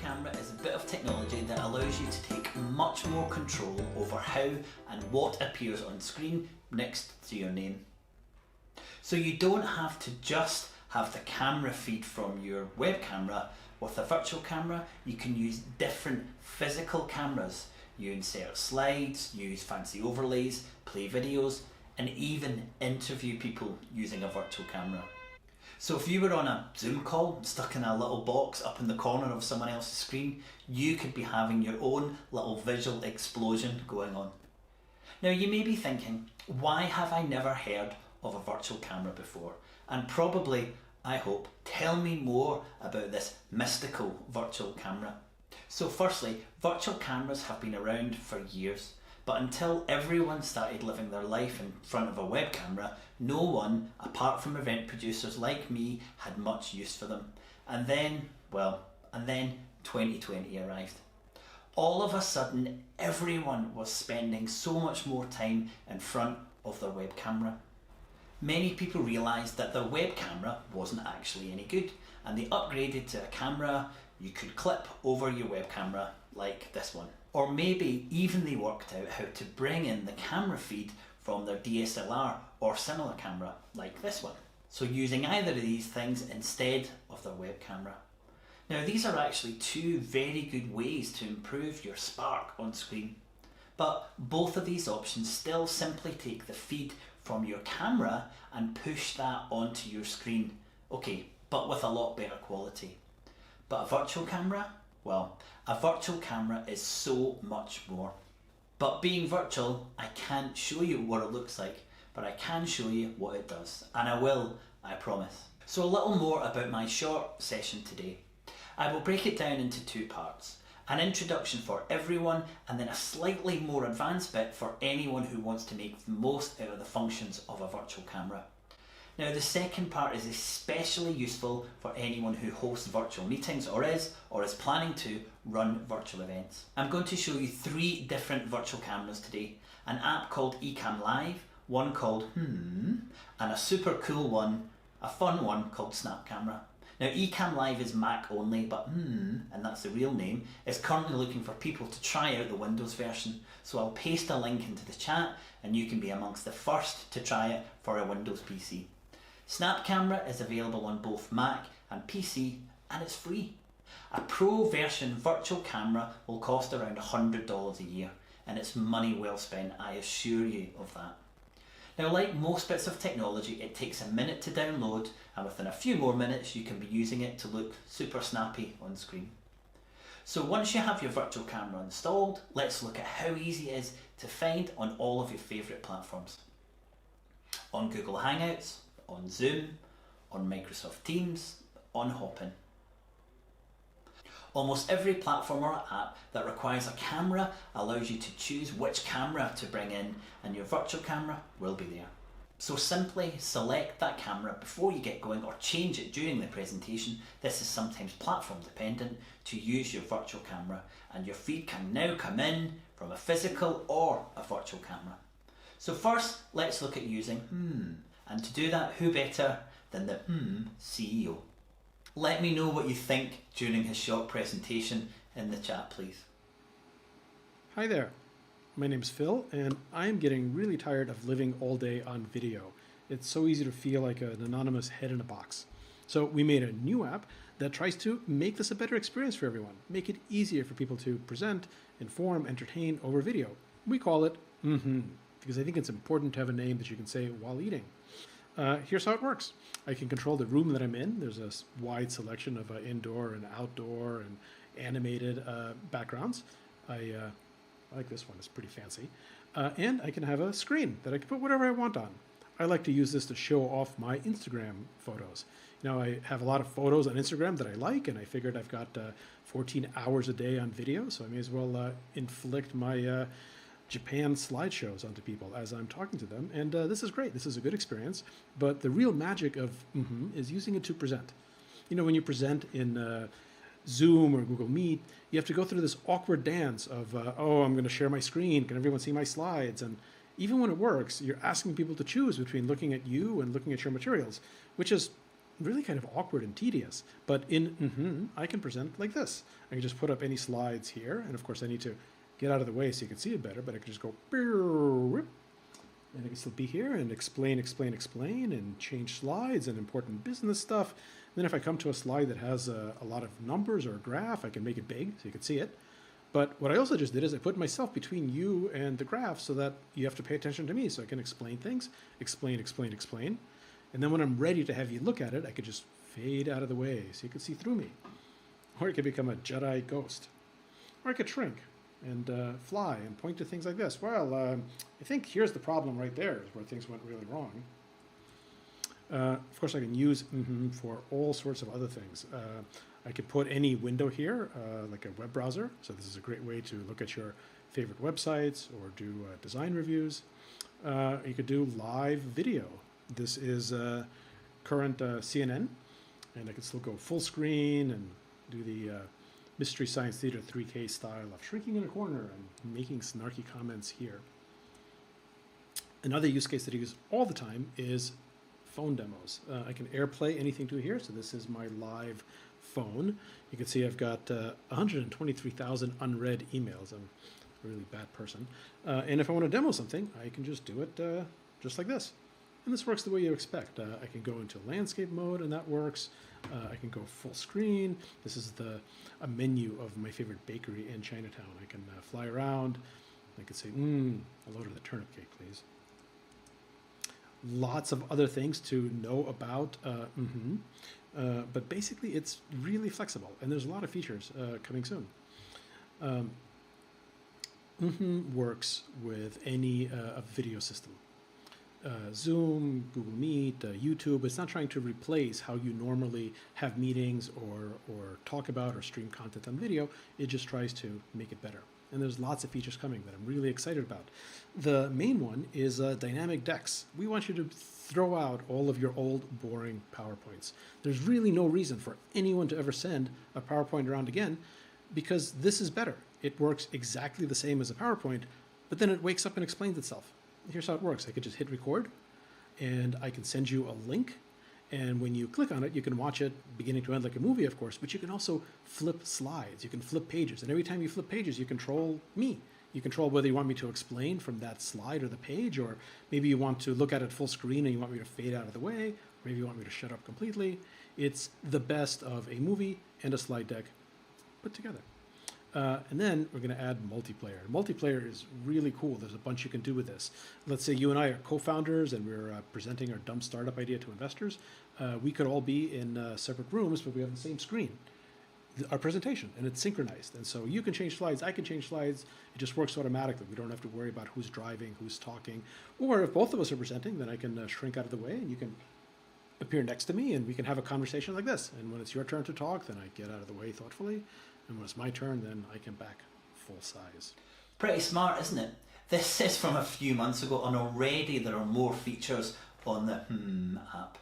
camera is a bit of technology that allows you to take much more control over how and what appears on screen next to your name. So you don't have to just have the camera feed from your web camera. With a virtual camera, you can use different physical cameras. You insert slides, use fancy overlays, play videos, and even interview people using a virtual camera. So if you were on a Zoom call, stuck in a little box up in the corner of someone else's screen, you could be having your own little visual explosion going on. Now you may be thinking, why have I never heard of a virtual camera before? And probably, I hope, tell me more about this mystical virtual camera. So firstly, virtual cameras have been around for years, but until everyone started living their life in front of a web camera, no one, apart from event producers like me, had much use for them. And then 2020 arrived. All of a sudden, everyone was spending so much more time in front of their web camera. Many people realised that their web camera wasn't actually any good, and they upgraded to a camera you could clip over your web camera like this one. Or maybe even they worked out how to bring in the camera feed from their DSLR or similar camera like this one. So using either of these things instead of their web camera. Now these are actually two very good ways to improve your spark on screen. But both of these options still simply take the feed from your camera and push that onto your screen. Okay, but with a lot better quality. But a virtual camera? Well, a virtual camera is so much more. But being virtual, I can't show you what it looks like, but I can show you what it does. And I will, I promise. So a little more about my short session today. I will break it down into two parts. An introduction for everyone, and then a slightly more advanced bit for anyone who wants to make the most out of the functions of a virtual camera. Now the second part is especially useful for anyone who hosts virtual meetings or is planning to run virtual events. I'm going to show you three different virtual cameras today. An app called Ecamm Live, one called and a super cool one, a fun one called Snap Camera. Now Ecamm Live is Mac only, but and that's the real name, is currently looking for people to try out the Windows version. So I'll paste a link into the chat and you can be amongst the first to try it for a Windows PC. Snap Camera is available on both Mac and PC and it's free. A pro version virtual camera will cost around $100 a year and it's money well spent, I assure you of that. Now like most bits of technology, it takes a minute to download and within a few more minutes you can be using it to look super snappy on screen. So once you have your virtual camera installed, let's look at how easy it is to find on all of your favourite platforms. On Google Hangouts, on Zoom, on Microsoft Teams, on Hopin. Almost every platform or app that requires a camera allows you to choose which camera to bring in and your virtual camera will be there. So simply select that camera before you get going or change it during the presentation. This is sometimes platform dependent to use your virtual camera and your feed can now come in from a physical or a virtual camera. So first let's look at using and to do that, who better than the CEO? Let me know what you think during his short presentation in the chat, please. Hi there, my name's Phil, and I'm getting really tired of living all day on video. It's so easy to feel like an anonymous head in a box. So we made a new app that tries to make this a better experience for everyone, make it easier for people to present, inform, entertain over video. We call it because I think it's important to have a name that you can say while eating. Here's how it works. I can control the room that I'm in. There's a wide selection of indoor and outdoor and animated backgrounds. I like this one, it's pretty fancy. And I can have a screen that I can put whatever I want on. I like to use this to show off my Instagram photos. You know, I have a lot of photos on Instagram that I like, and I figured I've got 14 hours a day on video, so I may as well inflict my Japan slideshows onto people as I'm talking to them. And this is great. This is a good experience. But the real magic of is using it to present. You know, when you present in Zoom or Google Meet, you have to go through this awkward dance of, oh, I'm going to share my screen. Can everyone see my slides? And even when it works, you're asking people to choose between looking at you and looking at your materials, which is really kind of awkward and tedious. But in I can present like this. I can just put up any slides here, and of course I need to get out of the way so you can see it better, but I can just go, and I can still be here and explain, and change slides and important business stuff. And then if I come to a slide that has a lot of numbers or a graph, I can make it big so you can see it. But what I also just did is I put myself between you and the graph so that you have to pay attention to me, so I can explain things, explain. And then when I'm ready to have you look at it, I could just fade out of the way so you can see through me. Or I could become a Jedi ghost. Or I could shrink and fly and point to things like this. Well, I think here's the problem right there is where things went really wrong. Of course, I can use for all sorts of other things. I could put any window here, like a web browser. So this is a great way to look at your favorite websites or do design reviews. You could do live video. This is current CNN, and I can still go full screen and do the Mystery Science Theater 3K style of shrinking in a corner and making snarky comments here. Another use case that I use all the time is phone demos. I can AirPlay anything to here, so this is my live phone. You can see I've got 123,000 unread emails. I'm a really bad person. And if I want to demo something, I can just do it just like this. And this works the way you expect. I can go into landscape mode, and that works. I can go full screen. This is a menu of my favorite bakery in Chinatown. I can fly around. I can say, I'll order the turnip cake, please. Lots of other things to know about. But basically, it's really flexible, and there's a lot of features coming soon. Works with any video system. Zoom, Google Meet, YouTube. It's not trying to replace how you normally have meetings or talk about or stream content on video. It just tries to make it better. And there's lots of features coming that I'm really excited about. The main one is dynamic decks. We want you to throw out all of your old, boring PowerPoints. There's really no reason for anyone to ever send a PowerPoint around again, because this is better. It works exactly the same as a PowerPoint, but then it wakes up and explains itself. Here's how it works. I could just hit record, and I can send you a link. And when you click on it, you can watch it beginning to end like a movie, of course, but you can also flip slides. You can flip pages. And every time you flip pages, you control me. You control whether you want me to explain from that slide or the page, or maybe you want to look at it full screen and you want me to fade out of the way, or maybe you want me to shut up completely. It's the best of a movie and a slide deck put together. And then we're going to add multiplayer. Multiplayer is really cool. There's a bunch you can do with this. Let's say you and I are co-founders and we're presenting our dumb startup idea to investors. We could all be in separate rooms, but we have the same screen, our presentation, and it's synchronized. And so you can change slides, I can change slides. It just works automatically. We don't have to worry about who's driving, who's talking. Or if both of us are presenting, then I can shrink out of the way and you can appear next to me and we can have a conversation like this. And when it's your turn to talk, then I get out of the way thoughtfully. And when it's my turn, then I can back full size. Pretty smart, isn't it? This is from a few months ago, and already there are more features on the app.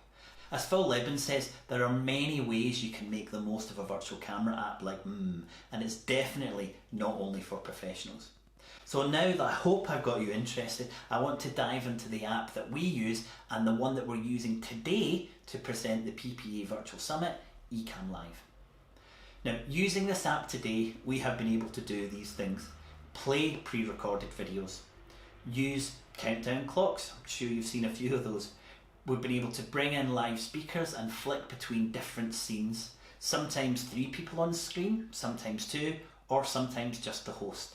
As Phil Lebin says, there are many ways you can make the most of a virtual camera app like and it's definitely not only for professionals. So now that I hope I've got you interested, I want to dive into the app that we use and the one that we're using today to present the PPA Virtual Summit, Ecamm Live. Now, using this app today, we have been able to do these things. Play pre-recorded videos, use countdown clocks, I'm sure you've seen a few of those. We've been able to bring in live speakers and flick between different scenes, sometimes 3 people on screen, sometimes 2, or sometimes just the host.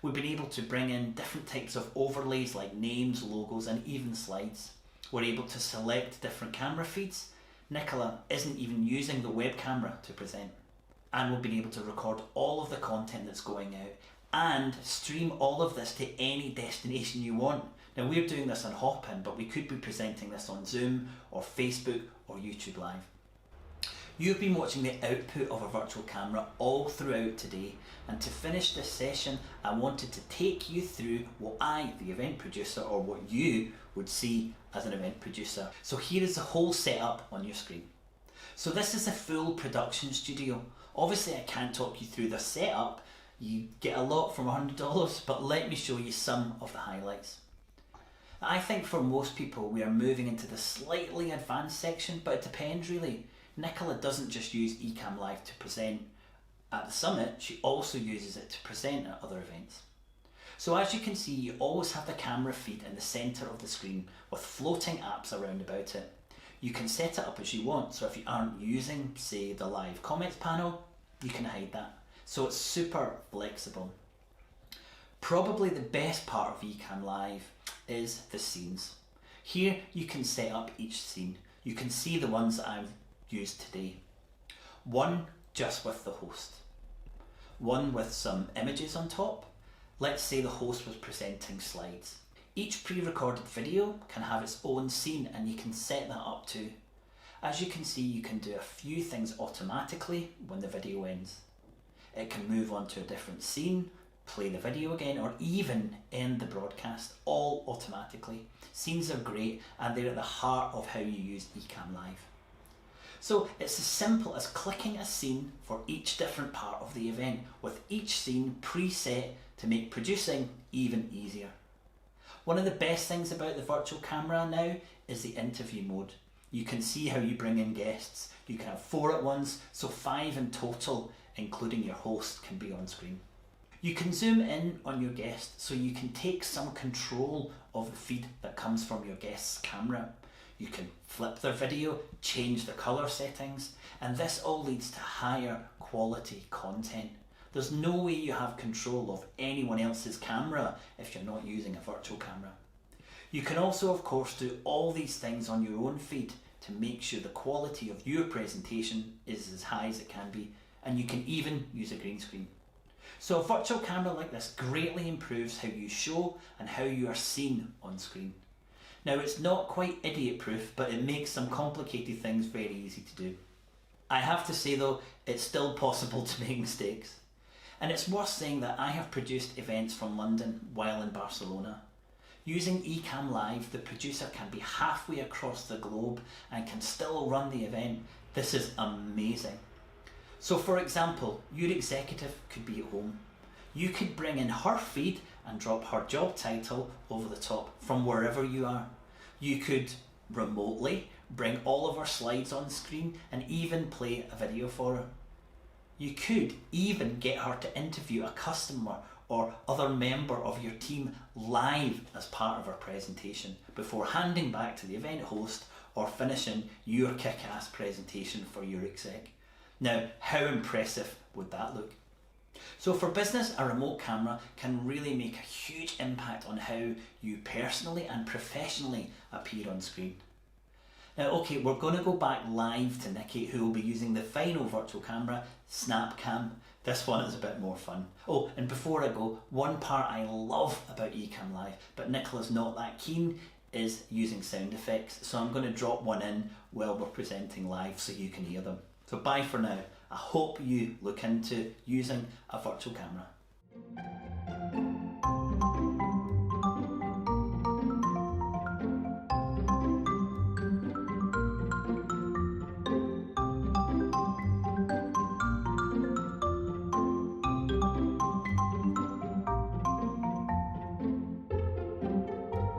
We've been able to bring in different types of overlays like names, logos, and even slides. We're able to select different camera feeds. Nicola isn't even using the web camera to present. And we've been able to record all of the content that's going out and stream all of this to any destination you want. Now we're doing this on Hopin, but we could be presenting this on Zoom or Facebook or YouTube Live. You've been watching the output of a virtual camera all throughout today, and to finish this session I wanted to take you through what I, the event producer, or what you would see as an event producer. So here is the whole setup on your screen. So this is a full production studio. Obviously I can't talk you through the setup, you get a lot from $100, but let me show you some of the highlights. I think for most people we are moving into the slightly advanced section, but it depends really. Nicola doesn't just use Ecamm Live to present at the summit, she also uses it to present at other events. So as you can see, you always have the camera feed in the centre of the screen with floating apps around about it. You can set it up as you want, so if you aren't using, say, the live comments panel, you can hide that. So it's super flexible. Probably the best part of Ecamm Live is the scenes. Here you can set up each scene. You can see the ones that I've used today. One just with the host. One with some images on top. Let's say the host was presenting slides. Each pre-recorded video can have its own scene and you can set that up too. As you can see, you can do a few things automatically when the video ends. It can move on to a different scene, play the video again, or even end the broadcast, all automatically. Scenes are great and they're at the heart of how you use Ecamm Live. So it's as simple as clicking a scene for each different part of the event, with each scene preset to make producing even easier. One of the best things about the virtual camera now is the interview mode. You can see how you bring in guests. You can have 4 at once, so 5 in total, including your host, can be on screen. You can zoom in on your guest so you can take some control of the feed that comes from your guest's camera. You can flip their video, change the colour settings, and this all leads to higher quality content. There's no way you have control of anyone else's camera if you're not using a virtual camera. You can also, of course, do all these things on your own feed to make sure the quality of your presentation is as high as it can be, and you can even use a green screen. So a virtual camera like this greatly improves how you show and how you are seen on screen. Now, it's not quite idiot proof, but it makes some complicated things very easy to do. I have to say though, it's still possible to make mistakes. And it's worth saying that I have produced events from London while in Barcelona. Using Ecamm Live, the producer can be halfway across the globe and can still run the event. This is amazing. So for example, your executive could be at home. You could bring in her feed and drop her job title over the top from wherever you are. You could remotely bring all of her slides on screen and even play a video for her. You could even get her to interview a customer or other member of your team live as part of her presentation before handing back to the event host or finishing your kick-ass presentation for your exec. Now, how impressive would that look? So for business, a remote camera can really make a huge impact on how you personally and professionally appear on screen. Now, okay, we're going to go back live to Nikki, who will be using the final virtual camera, SnapCam. This one is a bit more fun. Oh, and before I go, one part I love about Ecamm Live, but Nicola's not that keen, is using sound effects. So I'm going to drop one in while we're presenting live so you can hear them. So bye for now. I hope you look into using a virtual camera.